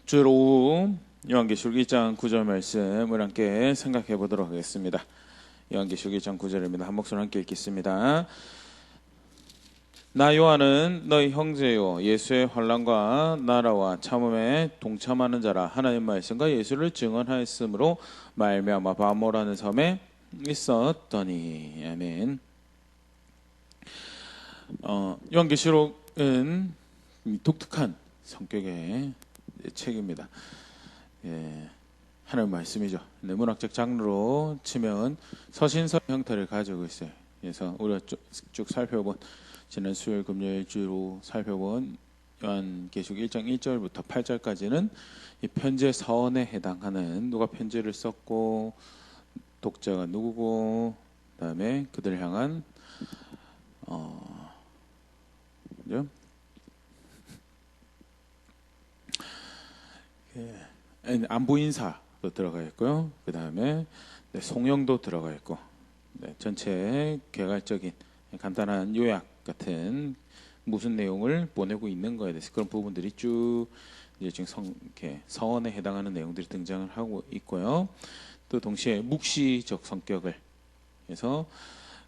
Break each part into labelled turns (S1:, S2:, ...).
S1: 주일 오후 요한계시록 1장 9절 말씀을 함께 생각해 보도록 하겠습니다. 요한계시록 1장 9절입니다. 한 목소리 함께 읽겠습니다. 나 요한은 너희 형제요 예수의 환난과 나라와 참음에 동참하는 자라. 하나님 말씀과 예수를 증언하였으므로 말미암아 바모라는 섬에 있었더니. 아멘. 요한계시록은 독특한 성격의 책입니다. 하나님 말씀이죠. 문학적 장르로 치면 서신서 형태를 가지고 있어요. 그래서 우리가 쭉 살펴본 지난 수요일 금요일 주로 살펴본 요한계시록 1장 1절부터 8절까지는 이 편지의 서원에 해당하는 누가 편지를 썼고 독자가 누구고 그다음에 그들을 향한 안부 인사도 들어가 있고요. 그 다음에 송영도 들어가 있고, 전체 개괄적인 간단한 요약 같은 무슨 내용을 보내고 있는 거에 대해서 그런 부분들이 쭉 이제 지금 서원에 해당하는 내용들이 등장을 하고 있고요. 또 동시에 묵시적 성격을 해서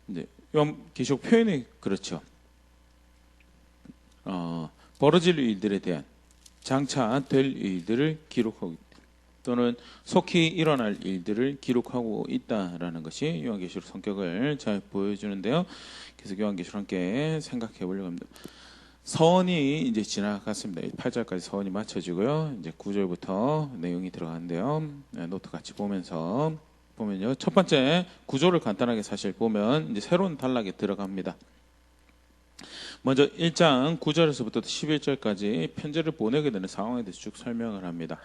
S1: 이제 요한계시록 표현이 그렇죠. 벌어질 일들에 대한 장차 될 일들을 기록하고 있다. 또는 속히 일어날 일들을 기록하고 있다라는 것이 요한계시록 성격을 잘 보여주는데요. 그래서 요한계시록 함께 생각해 보려고 합니다. 서원이 이제 지나갔습니다. 8절까지 서원이 마쳐지고요. 이제 9절부터 내용이 들어가는데요. 노트 같이 보면서 보면요. 첫 번째 구조를 간단하게 사실 보면 이제 새로운 단락에 들어갑니다. 먼저 1장 9절에서부터 11절까지 편지를 보내게 되는 상황에 대해서 쭉 설명을 합니다.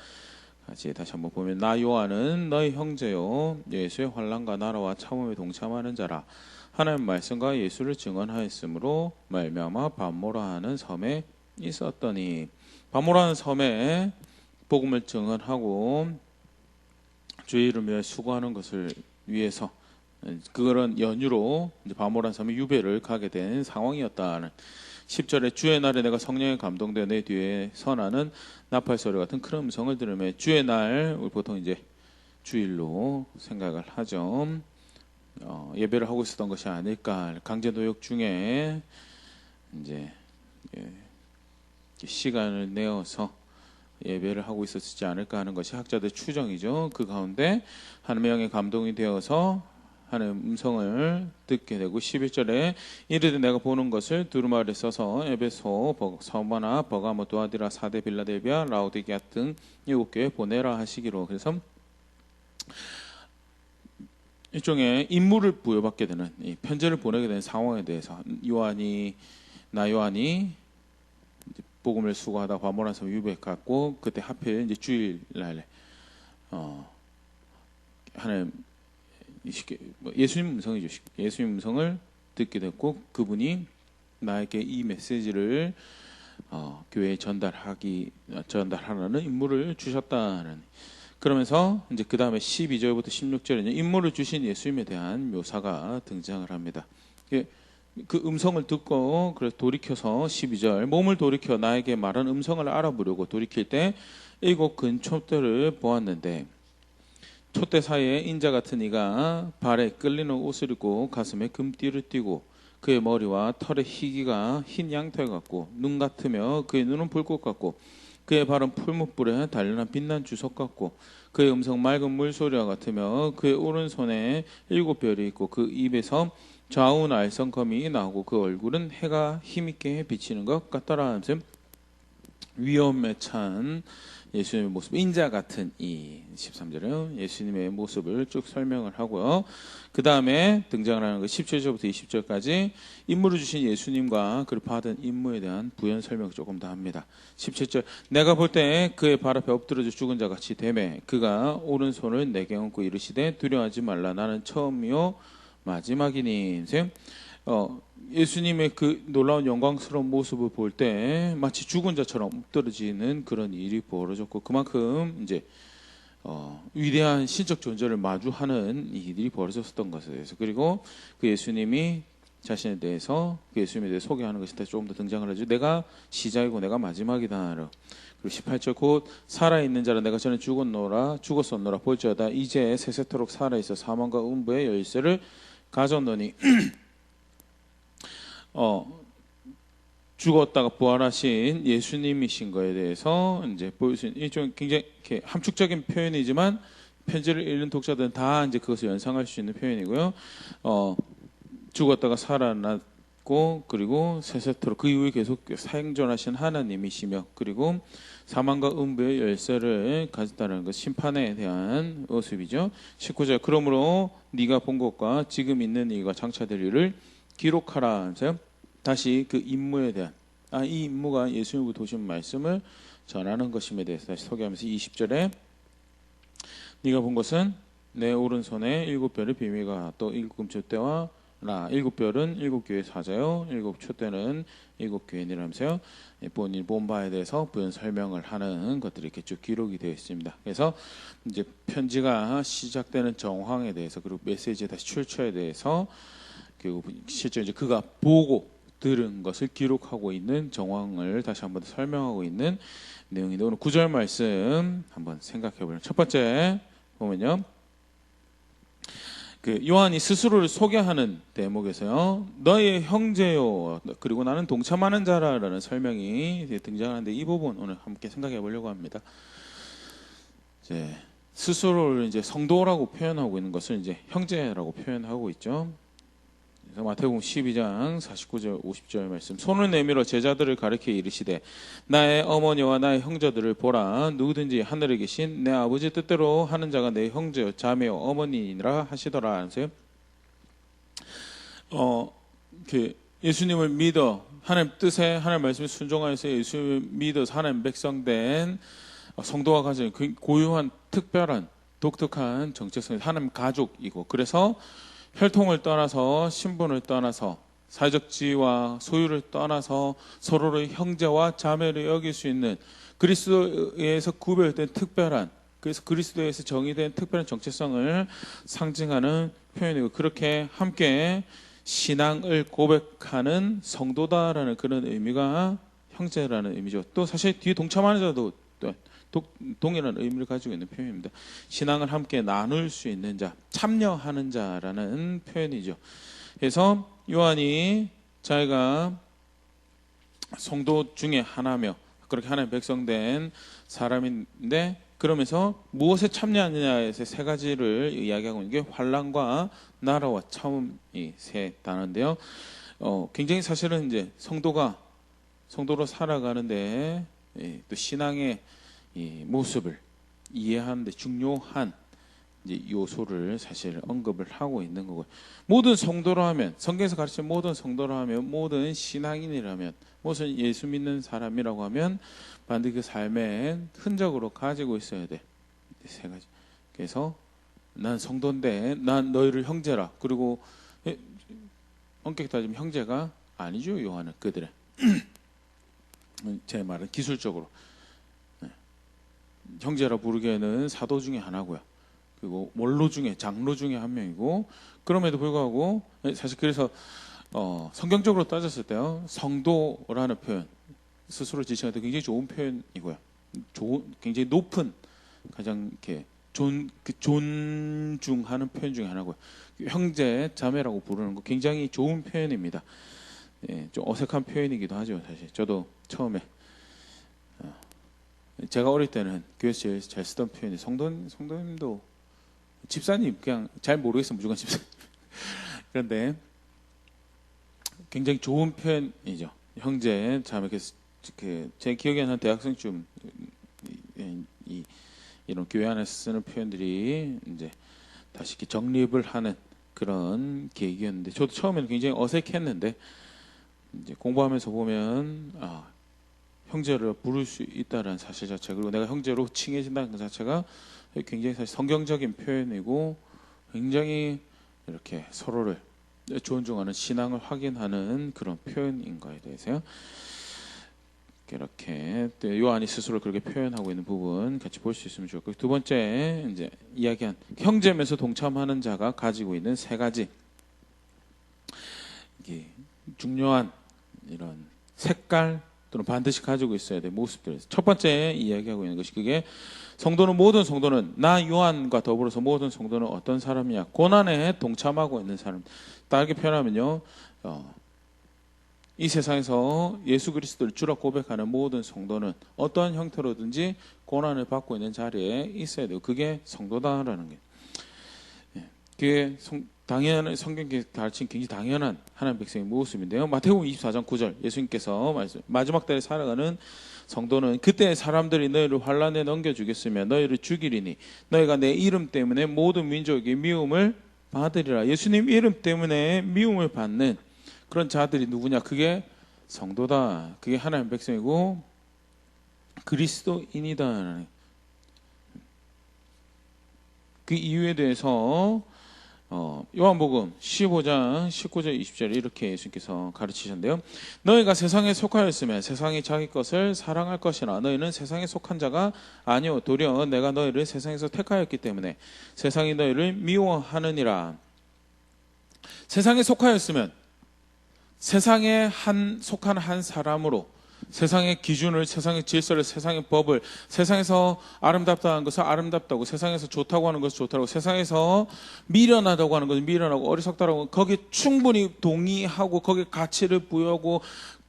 S1: 같이 다시 한번 보면 나 요한은 너희 형제요 예수의 환난과 나라와 참음에 동참하는 자라. 하나님 말씀과 예수를 증언하였으므로 말미암아 바모라 하는 섬에 있었더니. 바모라 하는 섬에 복음을 증언하고 주의 이름 위해 수고하는 것을 위해서 그런 연유로 바모란 섬에 유배를 가게 된 상황이었다는 10절에 주의 날에 내가 성령에 감동되어 내 뒤에 선하는 나팔 소리 같은 큰 음성을 들으며 주의 날 보통 이제 주일로 생각을 하죠. 예배를 하고 있었던 것이 아닐까. 강제 노역 중에 이제 시간을 내어서 예배를 하고 있었지 않을까 하는 것이 학자들의 추정이죠. 그 가운데 하나님의 영에 감동이 되어서 하나님의 음성을 듣게 되고 11절에 이르되 내가 보는 것을 두루마리에 써서 에베소, 서머나, 버가모, 두아디라, 사데, 빌라델비아, 라오디게아 등 7교회에 보내라 하시기로. 그래서 일종의 임무를 부여받게 되는 이 편지를 보내게 되는 상황에 대해서 나 요한이 복음을 수고하다 바모란 섬 유배 갔고 그때 하필 이제 주일날 하나님 예수님 음성이죠. 예수님 음성을 듣게 됐고 그분이 나에게 이 메시지를 교회에 전달하라는 임무를 주셨다는. 그러면서 이제 그 다음에 12절부터 16절에는 임무를 주신 예수님에 대한 묘사가 등장을 합니다. 그 음성을 듣고 그래서 돌이켜서 12절 몸을 돌이켜 나에게 말한 음성을 알아보려고 돌이킬 때 7 큰 촛대를 보았는데 촛대 사이에 인자 같은 이가 발에 끌리는 옷을 입고 가슴에 금띠를 띠고 그의 머리와 털의 희기가 흰 양털 같고 눈 같으며 그의 눈은 불꽃 같고 그의 발은 풀무불에 단련한 빛난 주석 같고 그의 음성 맑은 물소리와 같으며 그의 오른손에 7별이 있고 그 입에서 좌우 날성검이 나오고 그 얼굴은 해가 힘있게 비치는 것 같더라 하면서 위엄에 찬 예수님의 모습, 인자 같은 이 13절은 예수님의 모습을 쭉 설명을 하고요. 그 다음에 등장을 하는 것 17절부터 20절까지 임무를 주신 예수님과 그를 받은 임무에 대한 부연 설명을 조금 더 합니다. 17절 내가 볼 때 그의 발 앞에 엎드러져 죽은 자 같이 되매 그가 오른손을 내게 얹고 이르시되 두려워하지 말라 나는 처음이요 마지막이니. 예수님의 그 놀라운 영광스러운 모습을 볼 때 마치 죽은 자처럼 엎드러지는 그런 일이 벌어졌고 그만큼 이제 위대한 신적 존재를 마주하는 일이 벌어졌었던 것에 대해서 그리고 그 예수님이 자신에 대해서 그 예수님에 대해 소개하는 것이 조금 더 등장을 하죠. 내가 시작이고 내가 마지막이다. 그리고 18절 곧 살아있는 자라 내가 전에 죽었었노라 볼지어다 이제 세세토록 살아있어 사망과 음부의 열쇠를 가졌노니 죽었다가 부활하신 예수님이신 거에 대해서 이제 보일 수 있는 일종 굉장히 이렇게 함축적인 표현이지만 편지를 읽는 독자들은 다 이제 그것을 연상할 수 있는 표현이고요. 죽었다가 살아났고 그리고 세세토록 그 이후에 계속 사행존하신 하나님이시며 그리고 사망과 음부의 열쇠를 가졌다는 것 심판에 대한 모습이죠. 19절 그러므로 네가 본 것과 지금 있는 일과 장차될 일을 기록하라 하면서요. 다시 그 임무에 대한 이 임무가 예수님으로부터 오신 말씀을 전하는 것임에 대해서 다시 소개하면서 20절에 네가 본 것은 내 오른손에 7별의 비밀과 또 7금초대와 나 7별은 7교회 사자요 7촛대는 7교회니라면서요. 본 바에 대해서 부연 설명을 하는 것들이 이렇게 쭉 기록이 되어 있습니다. 그래서 이제 편지가 시작되는 정황에 대해서 그리고 메시지의 다시 출처에 대해서 그리고 실제 이제 그가 보고 들은 것을 기록하고 있는 정황을 다시 한번 설명하고 있는 내용인데 오늘 9절 말씀 한번 생각해 보면 첫 번째 보면요. 그 요한이 스스로를 소개하는 대목에서요. 너의 형제요. 그리고 나는 동참하는 자라라는 설명이 등장하는데 이 부분 오늘 함께 생각해 보려고 합니다. 이제 스스로를 이제 성도라고 표현하고 있는 것을 이제 형제라고 표현하고 있죠. 그래서 마태복음 12장 49절 50절 말씀 손을 내밀어 제자들을 가리켜 이르시되 나의 어머니와 나의 형제들을 보라 누구든지 하늘에 계신 내 아버지 뜻대로 하는 자가 내 형제요 자매요 어머니니라 하시더라 하면서요. 그 예수님을 믿어 하나님 뜻에 하나님 말씀에 순종하여서 예수님을 믿어서 하나님 백성된 성도가 가진 고유한 특별한 독특한 정체성이 하나님 가족이고 그래서 혈통을 떠나서 신분을 떠나서 사회적 지위와 소유를 떠나서 서로를 형제와 자매로 여길 수 있는 그리스도에서 구별된 특별한 그래서 그리스도에서 정의된 특별한 정체성을 상징하는 표현이고 그렇게 함께 신앙을 고백하는 성도다라는 그런 의미가 형제라는 의미죠. 또 사실 뒤에 동참하는 자도 동일한 의미를 가지고 있는 표현입니다. 신앙을 함께 나눌 수 있는 자, 참여하는 자라는 표현이죠. 그래서 요한이 자기가 성도 중에 하나며 그렇게 하나님 백성된 사람인데 그러면서 무엇에 참여하느냐에서 세 가지를 이야기하고 있는 게 환난과 나라와 참음이 세 단어인데요. 굉장히 사실은 이제 성도로 살아가는데 또 신앙의 이 모습을 이해하는데 중요한 이제 요소를 사실 언급을 하고 있는 거고요. 모든 성도로 하면 성경에서 가르치는 모든 성도로 하면 모든 신앙인이라면 무슨 예수 믿는 사람이라고 하면 반드시 그 삶의 흔적으로 가지고 있어야 돼. 세 가지. 그래서 난 성도인데 난 너희를 형제라. 그리고 엄격히 따지면 형제가 아니죠. 요한은 그들의 제 말은 기술적으로 형제라 부르기에는 사도 중에 하나고요. 그리고 원로 중에 장로 중에 한 명이고 그럼에도 불구하고 사실 그래서 성경적으로 따졌을 때요. 성도라는 표현 스스로 지칭할 때 굉장히 좋은 표현이고요. 굉장히 높은 가장 이렇게 존중하는 표현 중에 하나고요. 형제 자매라고 부르는 거 굉장히 좋은 표현입니다. 예, 좀 어색한 표현이기도 하죠. 사실 저도 처음에 제가 어릴 때는 교회에서 제일 잘 쓰던 표현이 성도님도 집사님 그냥 잘 모르겠으면 무조건 집사님 그런데 굉장히 좋은 표현이죠. 형제 자매 제 기억에는 한 대학생쯤 이런 교회 안에서 쓰는 표현들이 이제 다시 이렇게 정립을 하는 그런 계기였는데 저도 처음에는 굉장히 어색했는데 이제 공부하면서 보면 형제를 부를 수 있다는 사실 자체 그리고 내가 형제로 칭해진다는 것 자체가 굉장히 사실 성경적인 표현이고 굉장히 이렇게 서로를 존중하는 신앙을 확인하는 그런 표현인 거에 대해서요. 이렇게 요한이 스스로 그렇게 표현하고 있는 부분 같이 볼 수 있으면 좋겠고 두 번째 이제 이야기한 형제면서 동참하는 자가 가지고 있는 세 가지 중요한 이런 색깔 또는 반드시 가지고 있어야 될 모습들에서 첫 번째 이야기하고 있는 것이 그게 모든 성도는 나 요한과 더불어서 모든 성도는 어떤 사람이냐? 고난에 동참하고 있는 사람. 다르게 표현하면요, 이 세상에서 예수 그리스도를 주라 고백하는 모든 성도는 어떠한 형태로든지 고난을 받고 있는 자리에 있어야 돼요. 그게 성도다라는 게. 그게 당연한 성경에 가르친 굉장히 당연한 하나님 백성의 모습인데요. 마태복음 24장 9절 예수님께서 마지막 때에 살아가는 성도는 그때 사람들이 너희를 환난에 넘겨주겠으며 너희를 죽이리니 너희가 내 이름 때문에 모든 민족에게 미움을 받으리라. 예수님 이름 때문에 미움을 받는 그런 자들이 누구냐? 그게 성도다. 그게 하나님 백성이고 그리스도인이다. 그 이유에 대해서 요한복음 15장 19절 20절에 이렇게 예수님께서 가르치셨는데요. 너희가 세상에 속하였으면 세상이 자기 것을 사랑할 것이나 너희는 세상에 속한 자가 아니오 도리어 내가 너희를 세상에서 택하였기 때문에 세상이 너희를 미워하느니라. 세상에 속하였으면 세상에 속한 한 사람으로 세상의 기준을, 세상의 질서를, 세상의 법을, 세상에서 아름답다는 것을 아름답다고, 세상에서 좋다고 하는 것을 좋다고, 세상에서 미련하다고 하는 것을 미련하고, 어리석다라고 하는 거기에 충분히 동의하고 거기에 가치를 부여하고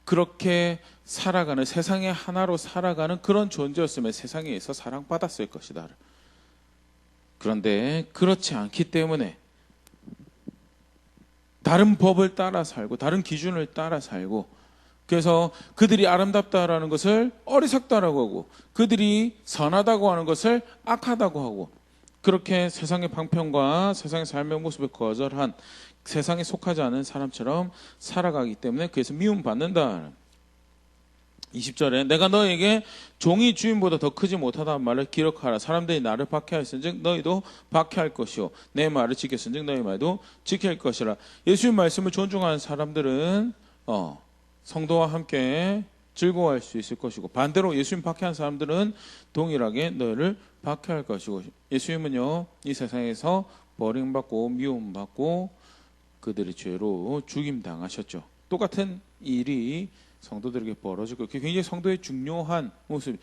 S1: 그렇게 살아가는, 세상의 하나로 살아가는 그런 존재였으면 세상에서 사랑받았을 것이다. 그런데 그렇지 않기 때문에 다른 법을 따라 살고 다른 기준을 따라 살고, 그래서 그들이 아름답다라는 것을 어리석다라고 하고 그들이 선하다고 하는 것을 악하다고 하고, 그렇게 세상의 방편과 세상의 삶의 모습을 거절한 세상에 속하지 않은 사람처럼 살아가기 때문에 그래서 미움받는다. 20절에 내가 너에게 종이 주인보다 더 크지 못하다는 말을 기록하라. 사람들이 나를 박해하였은즉 너희도 박해할 것이요 내 말을 지켰은즉 너희 말도 지킬 것이라. 예수님 말씀을 존중하는 사람들은 성도와 함께 즐거워할 수 있을 것이고, 반대로 예수님 박해한 사람들은 동일하게 너희를 박해할 것이고, 예수님은요 이 세상에서 버림받고 미움받고 그들의 죄로 죽임당하셨죠. 똑같은 일이 성도들에게 벌어지고, 그게 굉장히 성도의 중요한 모습.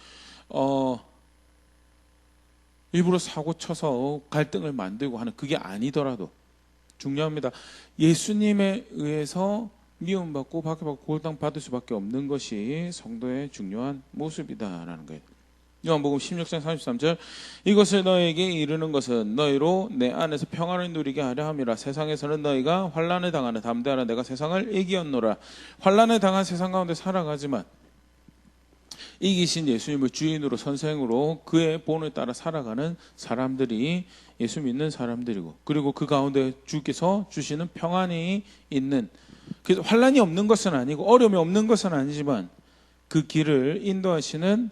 S1: 일부러 사고 쳐서 갈등을 만들고 하는 그게 아니더라도 중요합니다. 예수님에 의해서 미움받고 박해받고 고통받을 수밖에 없는 것이 성도의 중요한 모습이다라는 거예요. 요한복음 16장 33절 이것을 너에게 이르는 것은 너희로 내 안에서 평안을 누리게 하려 함이라. 세상에서는 너희가 환난을 당하는 담대하라. 내가 세상을 이기었노라. 환난을 당한 세상 가운데 살아가지만 이기신 예수님을 주인으로 선생으로 그의 본을 따라 살아가는 사람들이 예수 믿는 사람들이고, 그리고 그 가운데 주께서 주시는 평안이 있는, 그래서 환난이 없는 것은 아니고 어려움이 없는 것은 아니지만 그 길을 인도하시는,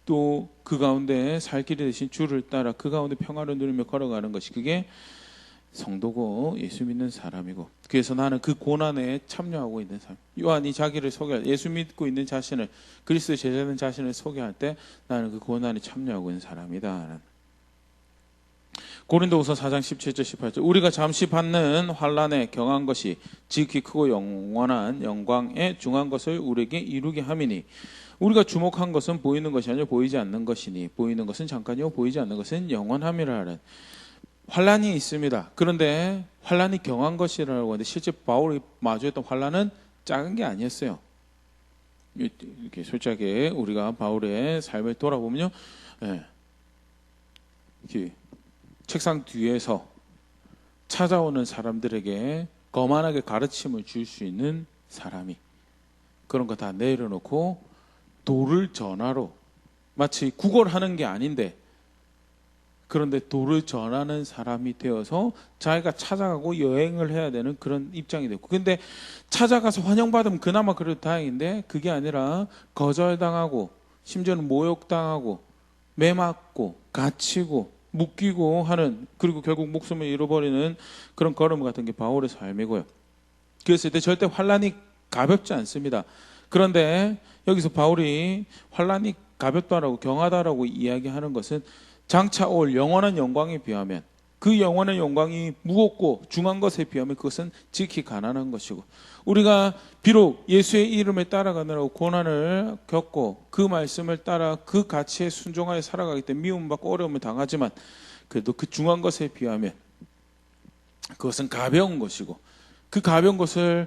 S1: 또 그 가운데 살 길이 되신 주를 따라 그 가운데 평화를 누리며 걸어가는 것이 그게 성도고 예수 믿는 사람이고, 그래서 나는 그 고난에 참여하고 있는 사람. 요한이 자기를 소개할, 예수 믿고 있는 자신을, 그리스도 제자된 자신을 소개할 때 나는 그 고난에 참여하고 있는 사람이다. 고린도후서 4장 17절 18절 우리가 잠시 받는 환난에 경한 것이 지극히 크고 영원한 영광에 중한 것을 우리에게 이루게 함이니 우리가 주목한 것은 보이는 것이 아니라 보이지 않는 것이니 보이는 것은 잠깐이요 보이지 않는 것은 영원함이라. 환난이 있습니다. 그런데 환난이 경한 것이라고 하는데 실제 바울이 마주했던 환난은 작은 게 아니었어요. 이렇게 솔직하게 우리가 바울의 삶을 돌아보면요, 이렇게 책상 뒤에서 찾아오는 사람들에게 거만하게 가르침을 줄 수 있는 사람이 그런 거 다 내려놓고 도를 전하러, 마치 구걸하는 게 아닌데 그런데 도를 전하는 사람이 되어서 자기가 찾아가고 여행을 해야 되는 그런 입장이 됐고, 근데 찾아가서 환영받으면 그나마 그래도 다행인데 그게 아니라 거절당하고 심지어는 모욕당하고 매맞고 갇히고 묶이고 하는, 그리고 결국 목숨을 잃어버리는 그런 걸음 같은 게 바울의 삶이고요. 그랬을 때 절대 환난이 가볍지 않습니다. 그런데 여기서 바울이 환난이 가볍다라고 경하다라고 이야기하는 것은 장차 올 영원한 영광에 비하면 그 영원의 영광이 무겁고 중한 것에 비하면 그것은 지극히 가난한 것이고, 우리가 비록 예수의 이름을 따라가느라고 고난을 겪고 그 말씀을 따라 그 가치에 순종하여 살아가기 때문에 미움받고 어려움을 당하지만, 그래도 그 중한 것에 비하면 그것은 가벼운 것이고, 그 가벼운 것을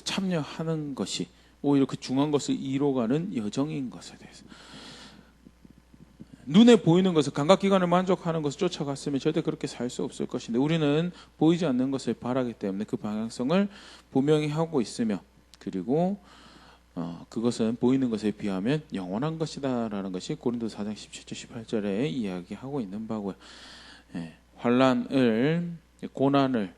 S1: 참여하는 것이 오히려 그 중한 것을 이뤄가는 여정인 것에 대해서, 눈에 보이는 것을, 감각기관을 만족하는 것을 쫓아갔으면 절대 그렇게 살 수 없을 것인데, 우리는 보이지 않는 것을 바라기 때문에 그 방향성을 분명히 하고 있으며, 그리고 그것은 보이는 것에 비하면 영원한 것이다라는 것이 고린도서 4장 17절 18절에 이야기하고 있는 바고요. 환난을, 고난을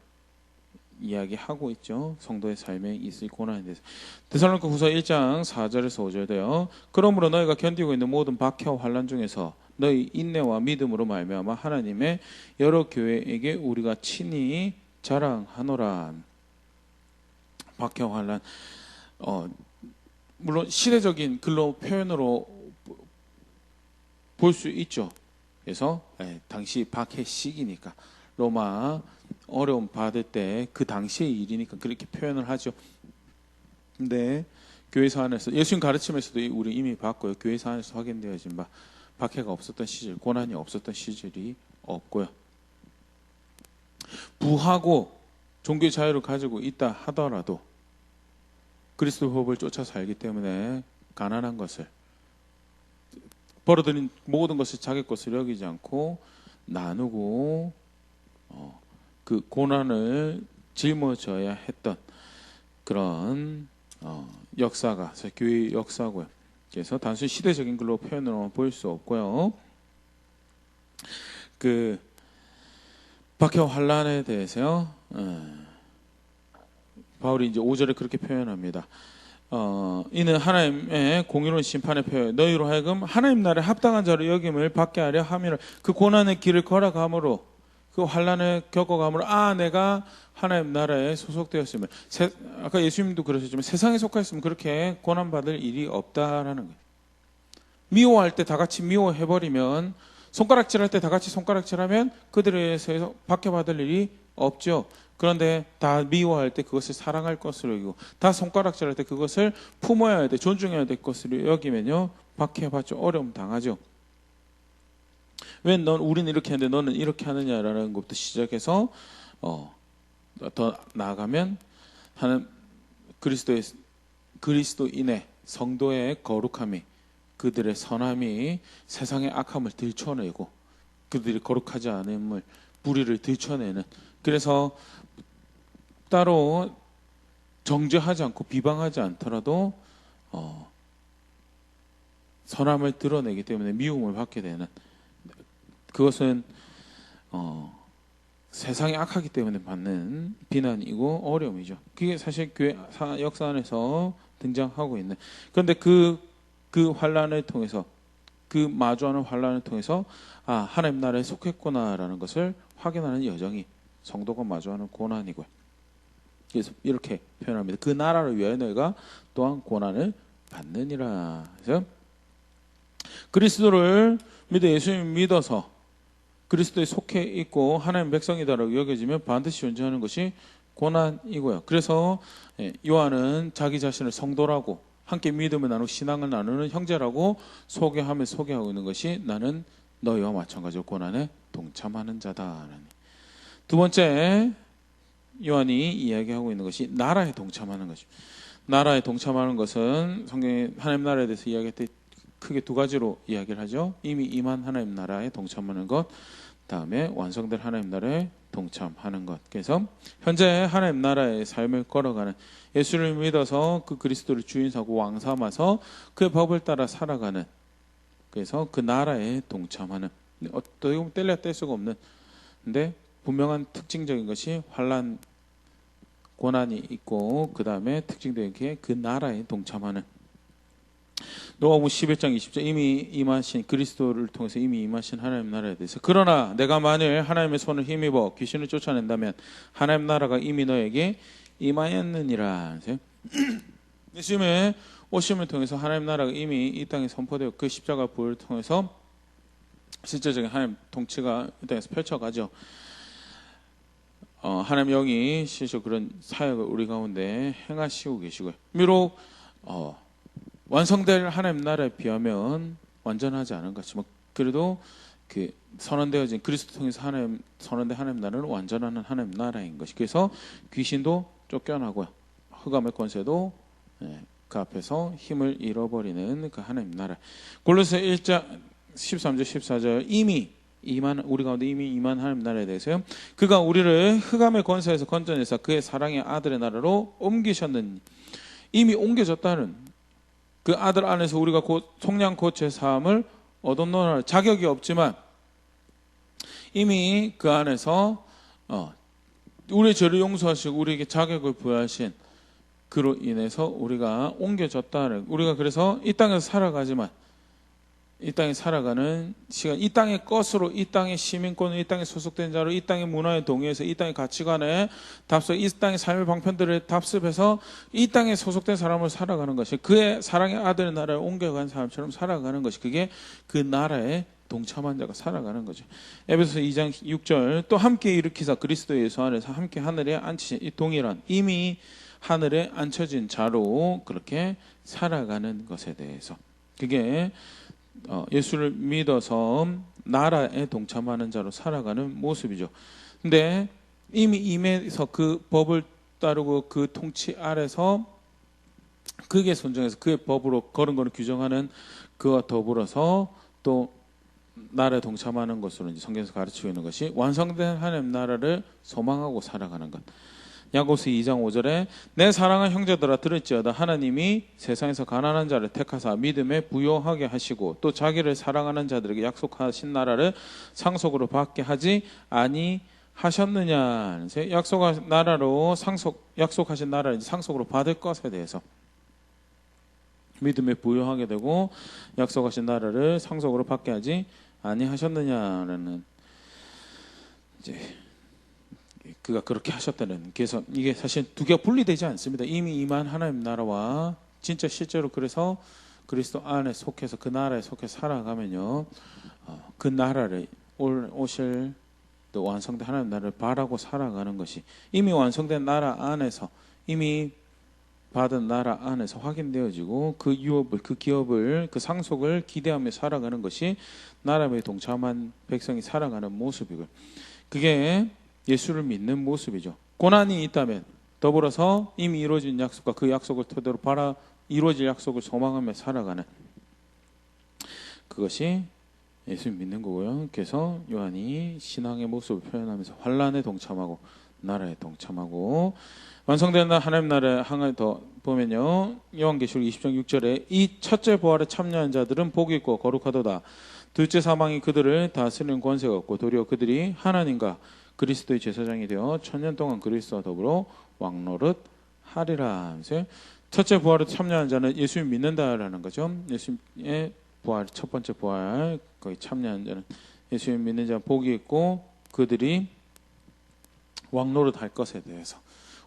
S1: 이야기하고 있죠. 성도의 삶에 있을 고난에 대해서. 데살로니가후서 1장 4절에서 5절에요. 그러므로 너희가 견디고 있는 모든 박해와 환난 중에서 너희 인내와 믿음으로 말미암아 하나님의 여러 교회에게 우리가 친히 자랑하노라. 박해와 환난, 물론 시대적인 글로 표현으로 볼 수 있죠. 그래서 당시 박해 시기니까, 로마 어려움 받을 때 그 당시의 일이니까 그렇게 표현을 하죠. 근데 교회사 안에서, 예수님 가르침에서도 우리 이미 봤고요. 교회사 안에서 확인되어진 바, 박해가 없었던 시절, 고난이 없었던 시절이 없고요. 부하고 종교의 자유를 가지고 있다 하더라도 그리스도 법을 쫓아 살기 때문에 가난한 것을, 벌어들인 모든 것을 자기 것을 여기지 않고 나누고 그 고난을 짊어져야 했던 그런 역사가 교회의 역사고요. 그래서 단순히 시대적인 글로 표현으로만 보일 수 없고요. 그 박해와 환난에 대해서요, 바울이 이제 5절에 그렇게 표현합니다. 이는 하나님의 공의로운 심판의 표현, 너희로 하여금 하나님 나라에 합당한 자로 여김을 받게 하려 함이라. 그 고난의 길을 걸어감으로, 그 환난을 겪어감으로, 내가 하나님 나라에 소속되었으면, 아까 예수님도 그러셨지만 세상에 속하였으면 그렇게 고난받을 일이 없다라는 거예요. 미워할 때 다 같이 미워해버리면, 손가락질할 때 다 같이 손가락질하면 그들에 의해서 박해받을 일이 없죠. 그런데 다 미워할 때 그것을 사랑할 것으로 여기고, 다 손가락질할 때 그것을 품어야 돼, 존중해야 될 것으로 여기면요, 박해받죠. 어려움 당하죠. 왜 우리는 이렇게 하는데 너는 이렇게 하느냐라는 것부터 시작해서 더 나아가면 하는 그리스도인의 성도의 거룩함이, 그들의 선함이 세상의 악함을 들춰내고 그들이 거룩하지 않음을, 불의를 들춰내는, 그래서 따로 정죄하지 않고 비방하지 않더라도 선함을 드러내기 때문에 미움을 받게 되는, 그것은 세상이 악하기 때문에 받는 비난이고 어려움이죠. 그게 사실 교회 역사 안에서 등장하고 있는. 그런데 그 환난을 통해서, 그 마주하는 환난을 통해서 하나님 나라에 속했구나라는 것을 확인하는 여정이 성도가 마주하는 고난이고요. 그래서 이렇게 표현합니다. 그 나라를 위하여 너희가 또한 고난을 받느니라. 그래서 그리스도를 믿어, 예수님 믿어서 그리스도에 속해 있고 하나님 백성이다라고 여겨지면 반드시 존재하는 것이 고난이고요. 그래서 요한은 자기 자신을 성도라고, 함께 믿음을 나누고 신앙을 나누는 형제라고 소개하고 있는 것이, 나는 너희와 마찬가지로 고난에 동참하는 자다라는. 두 번째, 요한이 이야기하고 있는 것이 나라에 동참하는 것입니다. 나라에 동참하는 것은 성경에 하나님 나라에 대해서 이야기할 때 크게 두 가지로 이야기를 하죠. 이미 임한 하나님 나라에 동참하는 것, 다음에 완성될 하나님 나라에 동참하는 것. 그래서 현재 하나님 나라의 삶을 걸어가는, 예수를 믿어서 그 그리스도를 주인 삼고 왕 삼아서 그의 법을 따라 살아가는, 그래서 그 나라에 동참하는, 어떻게 보면 뗄 수가 없는, 근데 분명한 특징적인 것이 환난, 고난이 있고, 그 다음에 특징적인 게 그 나라에 동참하는. 누가복음 11장 20절, 이미 임하신, 그리스도를 통해서 이미 임하신 하나님 나라에 대해서, 그러나 내가 만일 하나님의 손을 힘입어 귀신을 쫓아낸다면 하나님 나라가 이미 너에게 임하였느니라. 예수님의 오심을 통해서 하나님 나라가 이미 이 땅에 선포되었고, 그 십자가 부활을 통해서 실제적인 하나님 통치가 이 땅에서 펼쳐가죠. 하나님 영이 실제 그런 사역을 우리 가운데 행하시고 계시고요. 비록 완성될 하나님 나라에 비하면 완전하지 않은 것이지만 그래도 그 선언되어진 그리스도 통해서 선언된 하나님 나라는 완전한 하나님 나라인 것이. 그래서 귀신도 쫓겨나고요. 흑암의 권세도 그 앞에서 힘을 잃어버리는 그 하나님 나라. 골로새 1장 13절 14절 이미 우리 가운데 이미 임한 하나님 나라에 대해서요. 그가 우리를 흑암의 권세에서 건져내사 그의 사랑의 아들의 나라로 옮기셨느니 이미 옮겨졌다는 그 아들 안에서 우리가 곧 속량 곧 제사함을 얻었노라. 자격이 없지만 이미 그 안에서 우리의 죄를 용서하시고 우리에게 자격을 부여하신 그로 인해서 우리가 옮겨졌다는, 우리가 그래서 이 땅에서 살아가지만 이 땅에 살아가는 시간, 이 땅의 것으로, 이 땅의 시민권으로, 이 땅에 소속된 자로, 이 땅의 문화에 동의해서, 이 땅의 가치관에 답습, 이 땅의 삶의 방편들을 답습해서 이 땅에 소속된 사람으로 살아가는 것이, 그의 사랑의 아들의 나라를 옮겨간 사람처럼 살아가는 것이, 그게 그 나라에 동참한 자가 살아가는 거죠. 에베소서 2장 6절 또 함께 일으키사 그리스도 예수 안에서 함께 하늘에 앉히신 이 동일한 이미 하늘에 앉혀진 자로 그렇게 살아가는 것에 대해서, 그게 예수를 믿어서 나라에 동참하는 자로 살아가는 모습이죠. 근데 이미 임해서 그 법을 따르고 그 통치 아래서 그게 순종해서 그의 법으로 그런 거를 규정하는 그와 더불어서 또 나라에 동참하는 것으로 이제 성경에서 가르치고 있는 것이 완성된 하나님 나라를 소망하고 살아가는 것. 야고보서 2장 5절에 내 사랑하는 형제들아 들을지어다 하나님이 세상에서 가난한 자를 택하사 믿음에 부요하게 하시고 또 자기를 사랑하는 자들에게 약속하신 나라를 상속으로 받게 하지 아니하셨느냐. 약속하신 나라를 상속으로 받을 것에 대해서 믿음에 부요하게 되고 약속하신 나라를 상속으로 받게 하지 아니하셨느냐라는, 이제 그가 그렇게 하셨다는. 그래서 이게 사실 두 개가 분리되지 않습니다. 이미 임한 하나님 나라와 진짜 실제로 그래서 그리스도 안에 속해서 그 나라에 속해 살아가면요, 그 나라를 오실 또 완성된 하나님 나라를 바라고 살아가는 것이, 이미 완성된 나라 안에서 이미 받은 나라 안에서 확인되어지고 그 유업을, 그 기업을, 그 상속을 기대하며 살아가는 것이 나라에 동참한 백성이 살아가는 모습이고요. 그게 예수를 믿는 모습이죠. 고난이 있다면 더불어서 이미 이루어진 약속과 그 약속을 토대로 이루어질 약속을 소망하며 살아가는, 그것이 예수를 믿는 거고요. 그래서 요한이 신앙의 모습을 표현하면서 환란에 동참하고 나라에 동참하고 완성된 하나님 나라의 항을 더 보면요, 요한계시록 20장 6절에 이 첫째 부활에 참여한 자들은 복이 있고 거룩하도다. 둘째 사망이 그들을 다스리는 권세가 없고 도리어 그들이 하나님과 그리스도의 제사장이 되어 천년 동안 그리스도와 더불어 왕노릇 하리라. 첫째 부활에 참여한 자는 예수를 믿는다라는 거죠. 예수의 부활, 첫 번째 부활, 거기 참여한 자는 예수를 믿는 자 복이 있고 그들이 왕노릇 할 것에 대해서,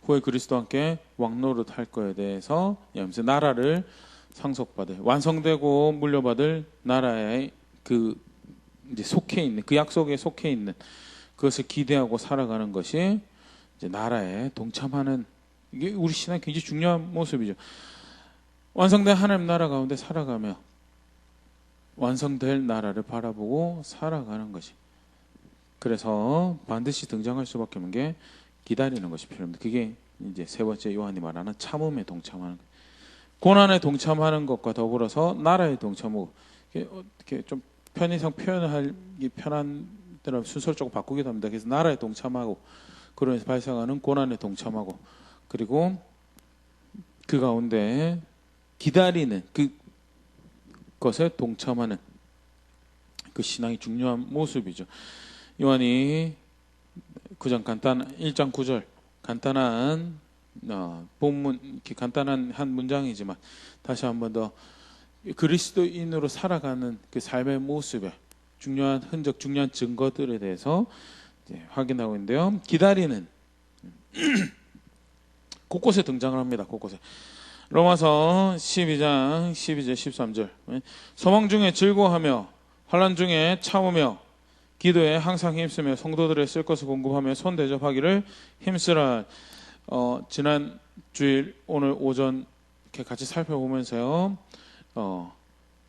S1: 후에 그리스도와 함께 왕노릇 할 것에 대해서 나라를 상속받을, 완성되고 물려받을 나라에 그 이제 속해 있는, 그 약속에 속해 있는 그것을 기대하고 살아가는 것이 이제 나라에 동참하는, 이게 우리 신앙의 굉장히 중요한 모습이죠. 완성된 하나님 나라 가운데 살아가며 완성될 나라를 바라보고 살아가는 것이, 그래서 반드시 등장할 수밖에 없는 게 기다리는 것이 필요합니다. 그게 이제 세 번째 요한이 말하는 참음에 동참하는 것. 고난에 동참하는 것과 더불어서 나라에 동참하고, 이렇게 좀 편의상 표현하기 편한 대로 순서를 조금 바꾸기도 합니다. 그래서 나라에 동참하고 그러면서 발생하는 고난에 동참하고, 그리고 그 가운데 기다리는 그것에 동참하는 그 신앙이 중요한 모습이죠. 요한이 1장 9절 간단한 본문, 이렇게 간단한 한 문장이지만 다시 한 번 더 그리스도인으로 살아가는 그 삶의 모습에 중요한 흔적, 중요한 증거들에 대해서 확인하고 있는데요. 기다리는 곳곳에 등장을 합니다. 곳곳에. 로마서 12장 12절 13절 소망 중에 즐거워하며 환난 중에 참으며 기도에 항상 힘쓰며 성도들의 쓸 것을 공급하며 손 대접하기를 힘쓰라. 지난 주일 오늘 오전 이렇게 같이 살펴보면서요.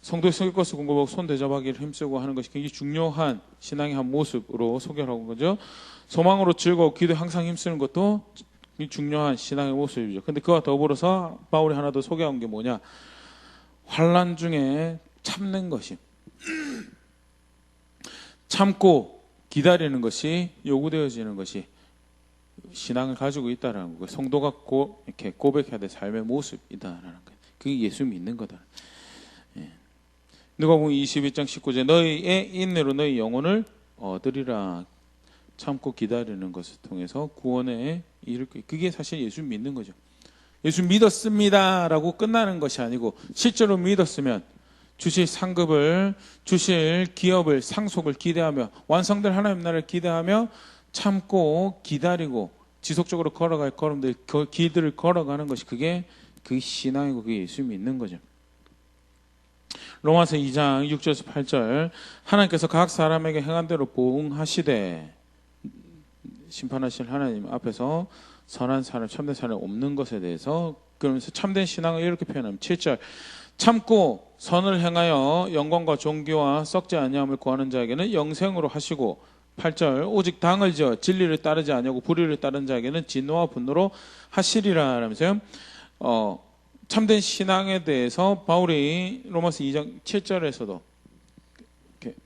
S1: 성도의 쓸 것을 공급하고 손 대접하기를 힘쓰고 하는 것이 굉장히 중요한 신앙의 한 모습으로 소개를 하고 거죠. 소망으로 즐거워 기도에 항상 힘쓰는 것도 중요한 신앙의 모습이죠. 근데 그와 더불어서 바울이 하나 더 소개한 게 뭐냐? 환난 중에 참는 것이, 참고 기다리는 것이 요구되어지는 것이 신앙을 가지고 있다라는 거예요. 성도가 이렇게 고백해야 될 삶의 모습이다라는 거예요. 그게 예수 믿는 거다. 예. 누가복음 22장 19절 너희의 인내로 너희 영혼을 얻으리라. 참고 기다리는 것을 통해서 구원에 이를 거예요. 그게 사실 예수 믿는 거죠. 예수 믿었습니다라고 끝나는 것이 아니고 실제로 믿었으면 주실 상급을, 주실 기업을, 상속을 기대하며 완성될 하나님 나라를 기대하며 참고 기다리고 지속적으로 걸어갈 걸음들, 길들을 걸어가는 것이 그게 그 신앙이고 그게 예수 믿는 거죠. 로마서 2장 6절에서 8절 하나님께서 각 사람에게 행한 대로 보응하시되 심판하실 하나님 앞에서 선한 사람, 참된 사람이 없는 것에 대해서 그러면서 참된 신앙을 이렇게 표현합니다. 7절 참고 선을 행하여 영광과 존귀와 썩지 아니함을 구하는 자에게는 영생으로 하시고 8절 오직 당을 지어 진리를 따르지 아니하고 불의를 따르는 자에게는 진노와 분노로 하시리라 라면서요. 참된 신앙에 대해서 바울이 로마서 2장 7절에서도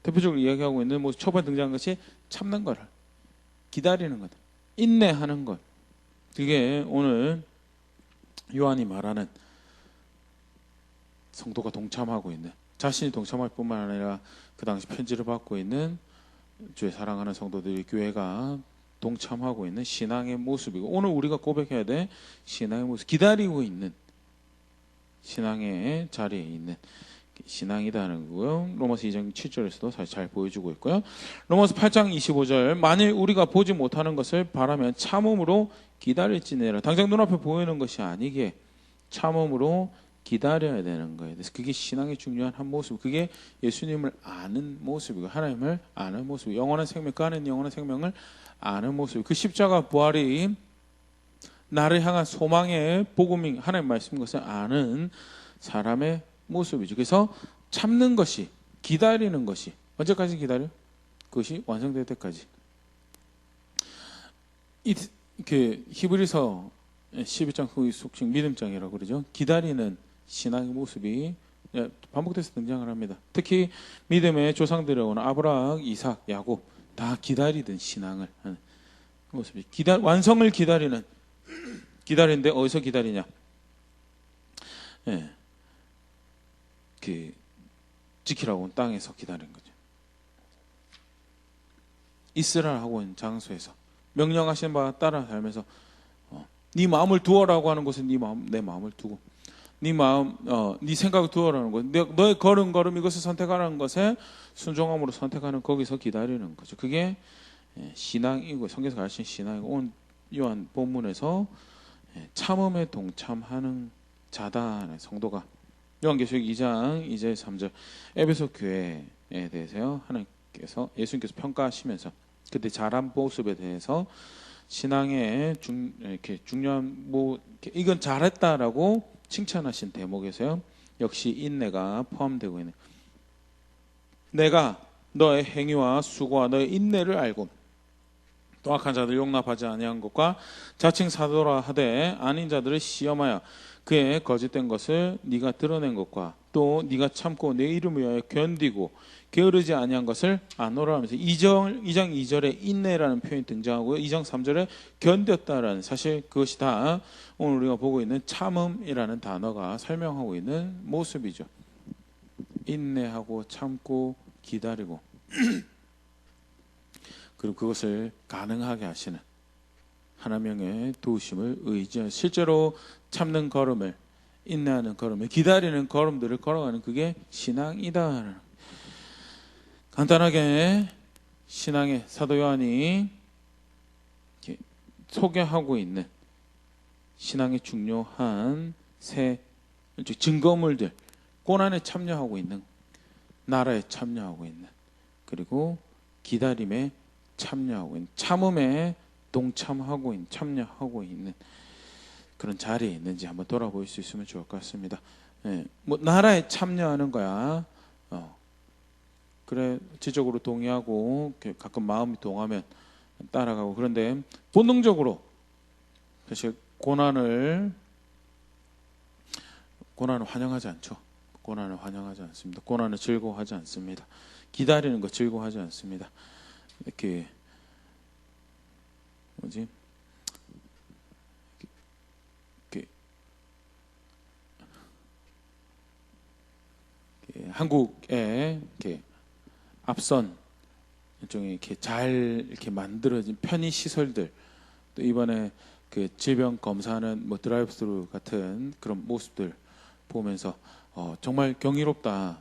S1: 대표적으로 이야기하고 있는 모습 초반에 등장한 것이 참는 거를 기다리는 것, 인내하는 것. 그게 오늘 요한이 말하는 성도가 동참하고 있는, 자신이 동참할 뿐만 아니라 그 당시 편지를 받고 있는 주의 사랑하는 성도들이 교회가 동참하고 있는 신앙의 모습이고 오늘 우리가 고백해야 될 신앙의 모습, 기다리고 있는 신앙의 자리에 있는 신앙이다는 거고요. 로마서 2장 7절에서도 사실 잘 보여주고 있고요. 로마서 8장 25절 만일 우리가 보지 못하는 것을 바라면 참음으로 기다릴지니라. 당장 눈앞에 보이는 것이 아니게 참음으로 기다려야 되는 거예요. 그래서 그게 신앙의 중요한 한 모습. 그게 예수님을 아는 모습이고 하나님을 아는 모습. 영원한 생명, 그 안에 영원한 생명을 아는 모습. 그 십자가 부활이 나를 향한 소망의 복음인 하나님 말씀인 것을 아는 사람의 모습이죠. 그래서 참는 것이, 기다리는 것이 언제까지 기다려? 그것이 완성될 때까지. 그 히브리서 12장 그 속칭 믿음장이라고 그러죠. 기다리는 신앙의 모습이 반복돼서 등장을 합니다. 특히 믿음의 조상들에 오는 아브라함, 이삭, 야곱 다 기다리던 신앙을 하는 모습이 완성을 기다리는데 어디서 기다리냐? 예. 그 지키라고 온 땅에서 기다리는 거죠. 있으라 하고 있는 장소에서 명령하신 바 따라 살면서 네 마음을 두어라고 하는 곳에 내 마음을 두고 네 마음, 네 생각을 두어라는 것, 너의 걸음 이것을 선택하라는 것에 순종함으로 선택하는 거기서 기다리는 거죠. 그게 신앙이고 성경에서 가르치는 신앙이고 오늘 요한 본문에서 참음에 동참하는 자다 성도가 요한계시록 2장 2절 3절 에베소 교회에 대해서요 하나님께서 예수님께서 평가하시면서 그때 잘한 모습에 대해서 신앙의 이렇게 중요한 이건 잘했다라고 칭찬하신 대목에서요 역시 인내가 포함되고 있는 내가 너의 행위와 수고와 너의 인내를 알고 또 악한 자들 용납하지 아니한 것과 자칭 사도라 하되 아닌 자들을 시험하여 그의 거짓된 것을 네가 드러낸 것과 또 네가 참고 내 이름을 위하여 견디고 게으르지 아니한 것을 아노라 하면서 2장 2절에 인내라는 표현이 등장하고요. 2장 3절에 견뎠다라는 사실 그것이 다 오늘 우리가 보고 있는 참음이라는 단어가 설명하고 있는 모습이죠. 인내하고 참고 기다리고 그리고 그것을 가능하게 하시는 하나님의 도우심을 의지하는 실제로 참는 걸음을 인내하는 걸음을 기다리는 걸음들을 걸어가는 그게 신앙이다. 간단하게 신앙의 사도 요한이 소개하고 있는 신앙의 중요한 세 증거물들 고난에 참여하고 있는 나라에 참여하고 있는, 그리고 기다림에 참여하고 있는, 참음에 동참하고 있는, 참여하고 있는 그런 자리에 있는지 한번 돌아볼 수 있으면 좋을 것 같습니다. 예, 뭐 나라에 참여하는 거야. 그래, 지적으로 동의하고 가끔 마음이 동하면 따라가고, 그런데 본능적으로 사실 고난을 환영하지 않죠. 고난을 환영하지 않습니다. 고난을 즐거워하지 않습니다. 기다리는 거 즐거워하지 않습니다. 이렇게 뭐지? 한국에 이렇게 앞선 일종의 이렇게 잘 이렇게 만들어진 편의 시설들, 또 이번에 그 질병 검사하는 뭐 드라이브스루 같은 그런 모습들 보면서 정말 경이롭다,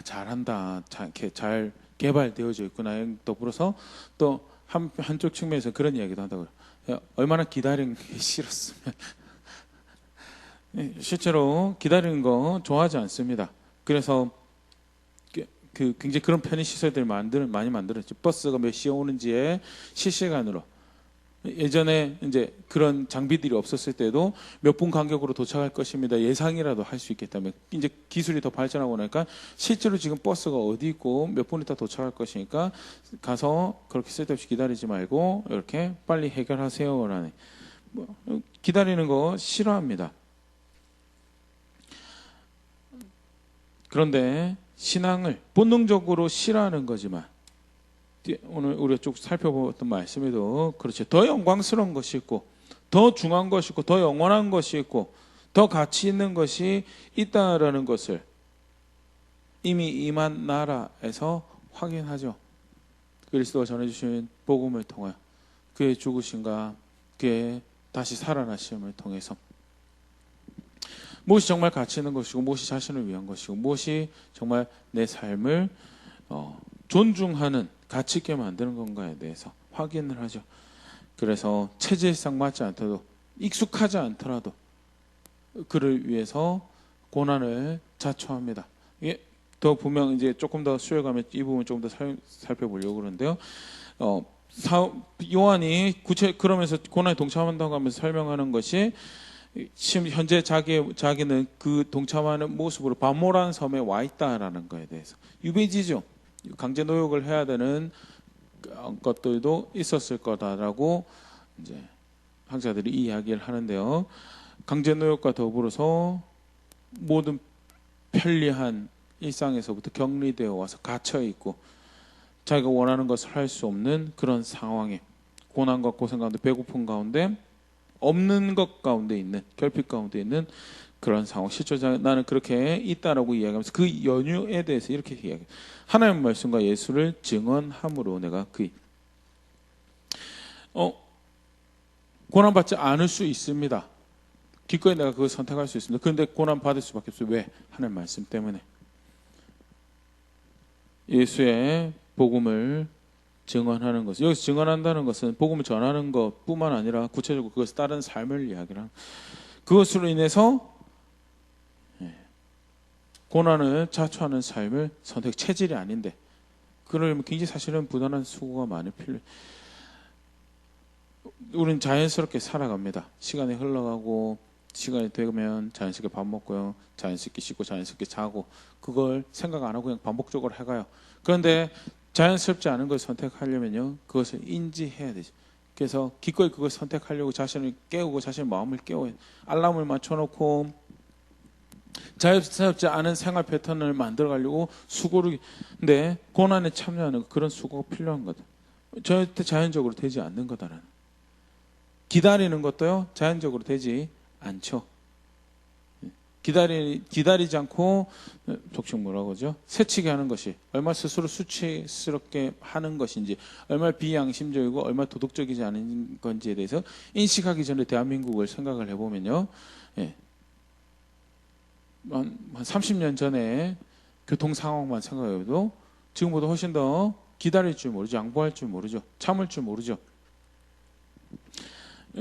S1: 잘한다, 이렇게 잘 개발되어져 있구나. 더불어서 또 한쪽 측면에서 그런 이야기도 한다고요. 얼마나 기다리는 게 싫었으면. 실제로 기다리는 거 좋아하지 않습니다. 그래서 굉장히 그런 편의 시설들을 많이 만들었죠. 버스가 몇 시에 오는지에 실시간으로. 예전에 이제 그런 장비들이 없었을 때도 몇 분 간격으로 도착할 것입니다. 예상이라도 할 수 있겠다면, 이제 기술이 더 발전하고 나니까 실제로 지금 버스가 어디 있고 몇 분 있다 도착할 것이니까 가서 그렇게 쓸데없이 기다리지 말고 이렇게 빨리 해결하세요라는. 기다리는 거 싫어합니다. 그런데 신앙을 본능적으로 싫어하는 거지만, 오늘 우리가 쭉 살펴보았던 말씀에도 그렇죠. 더 영광스러운 것이 있고, 더 중요한 것이 있고, 더 영원한 것이 있고, 더 가치 있는 것이 있다라는 것을 이미 임한 나라에서 확인하죠. 그리스도가 전해주신 복음을 통하여, 그의 죽으심과 그의 다시 살아나심을 통해서 무엇이 정말 가치 있는 것이고, 무엇이 자신을 위한 것이고, 무엇이 정말 내 삶을 존중하는, 가치 있게 만드는 건가에 대해서 확인을 하죠. 그래서 체질상 맞지 않더라도, 익숙하지 않더라도 그를 위해서 고난을 자초합니다. 이게 더 분명 이제 조금 더 수요일 가면 이 부분 조금 더 살펴보려고 그러는데요. 요한이 그러면서 고난에 동참한다고 하면서 설명하는 것이, 지금 현재 자기는 그 동참하는 모습으로 바모라는 섬에 와 있다라는 거에 대해서, 유배지죠. 강제 노역을 해야 되는 것들도 있었을 거다라고 이제 학자들이 이야기를 하는데요. 강제 노역과 더불어서 모든 편리한 일상에서부터 격리되어 와서 갇혀 있고, 자기가 원하는 것을 할 수 없는 그런 상황에, 고난과 고생 가운데, 배고픔 가운데, 없는 것 가운데 있는, 결핍 가운데 있는 그런 상황. 실제로 나는 그렇게 있다라고 이야기하면서 그 연유에 대해서 이렇게 이야기해요. 하나님의 말씀과 예수를 증언함으로 내가 고난받지 않을 수 있습니다. 기꺼이 내가 그걸 선택할 수 있습니다. 그런데 고난받을 수밖에 없어요. 왜? 하나님의 말씀 때문에. 예수의 복음을 증언하는 것. 여기서 증언한다는 것은 복음을 전하는 것뿐만 아니라 구체적으로 그것을 따른 삶을 이야기를 하는, 그것으로 인해서 고난을 자초하는 삶을 선택, 체질이 아닌데, 그러려면 굉장히 사실은 부단한 수고가 많이 필요해요. 우리는 자연스럽게 살아갑니다. 시간이 흘러가고, 시간이 되면 자연스럽게 밥 먹고요, 자연스럽게 씻고, 자연스럽게 자고, 그걸 생각 안 하고 그냥 반복적으로 해가요. 그런데 자연스럽지 않은 걸 선택하려면요, 그것을 인지해야 되죠. 그래서 기꺼이 그걸 선택하려고 자신을 깨우고, 자신의 마음을 깨워요. 알람을 맞춰놓고 자연스럽지 않은 생활 패턴을 만들어가려고 수고를. 근데 고난에 참여하는 그런 수고가 필요한 거다. 절대 자연적으로 되지 않는 거다라는. 기다리는 것도요, 자연적으로 되지 않죠. 기다리지 않고, 독식 뭐라고 하죠? 새치게 하는 것이 얼마나 스스로 수치스럽게 하는 것인지, 얼마나 비양심적이고 얼마나 도덕적이지 않은 건지에 대해서 인식하기 전에 대한민국을 생각을 해보면요, 한 30년 전에 교통 상황만 생각해도 지금보다 훨씬 더 기다릴 줄 모르죠. 양보할 줄 모르죠. 참을 줄 모르죠.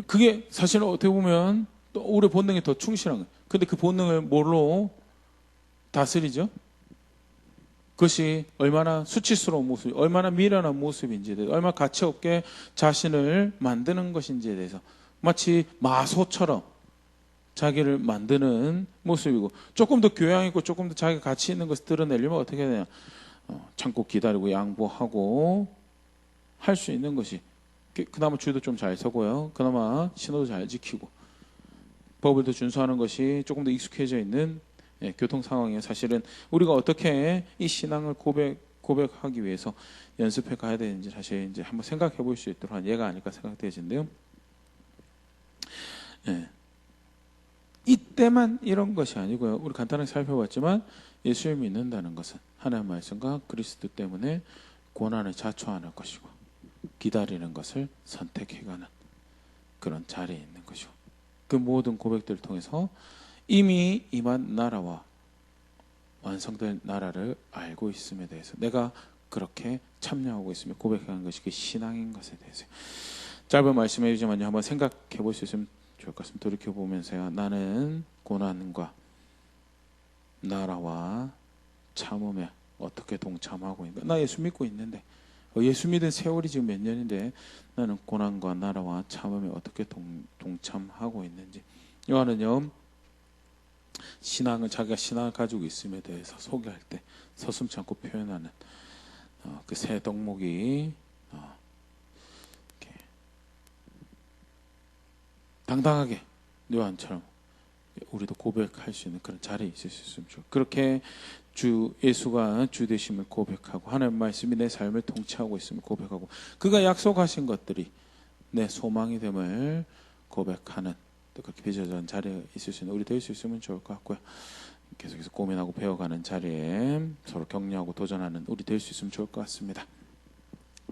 S1: 그게 사실은 어떻게 보면 또 우리 본능에 더 충실한 거예요. 근데 그 본능을 뭘로 다스리죠? 그것이 얼마나 수치스러운 모습, 얼마나 미련한 모습인지에 대해서, 얼마나 가치 없게 자신을 만드는 것인지에 대해서 마치 마소처럼 자기를 만드는 모습이고, 조금 더 교양 있고 조금 더 자기 가치 있는 것을 드러내려면 어떻게 해야 되냐, 참고 기다리고 양보하고 할 수 있는 것이, 그나마 줄도 좀 잘 서고요, 그나마 신호도 잘 지키고 법을 더 준수하는 것이 조금 더 익숙해져 있는 교통 상황이에요. 사실은 우리가 어떻게 이 신앙을 고백하기 위해서 연습해 가야 되는지 사실 이제 한번 생각해 볼 수 있도록 한 예가 아닐까 생각되는데요. 이때만 이런 것이 아니고요. 우리 간단하게 살펴봤지만 예수를 믿는다는 것은 하나님의 말씀과 그리스도 때문에 고난을 자초하는 것이고 기다리는 것을 선택해가는 그런 자리에 있는 것이고, 그 모든 고백들을 통해서 이미 임한 나라와 완성될 나라를 알고 있음에 대해서 내가 그렇게 참여하고 있으며 고백하는 것이 그 신앙인 것에 대해서 짧은 말씀이지만 한번 생각해 볼 수 있으면 좋을 것 같습니다. 돌이켜보면서요, 나는 고난과 나라와 참음에 어떻게 동참하고 있는가. 나 예수 믿고 있는데, 예수 믿은 세월이 지금 몇 년인데 나는 고난과 나라와 참음에 어떻게 동참하고 있는지. 요한은요, 자기가 신앙을 가지고 있음에 대해서 소개할 때 서슴지 않고 표현하는 그 새 덕목이 이렇게 당당하게 요한처럼 우리도 고백할 수 있는 그런 자리에 있을 수 있으면 좋겠어요. 그렇게 주 예수가 주 되심을 고백하고 하나님의 말씀이 내 삶을 통치하고 있음을 고백하고 그가 약속하신 것들이 내 소망이 됨을 고백하는, 또 그렇게 빚어진 자리에 있을 수 있는 우리 될 수 있으면 좋을 것 같고요. 계속해서 고민하고 배워가는 자리에 서로 격려하고 도전하는 우리 될 수 있으면 좋을 것 같습니다.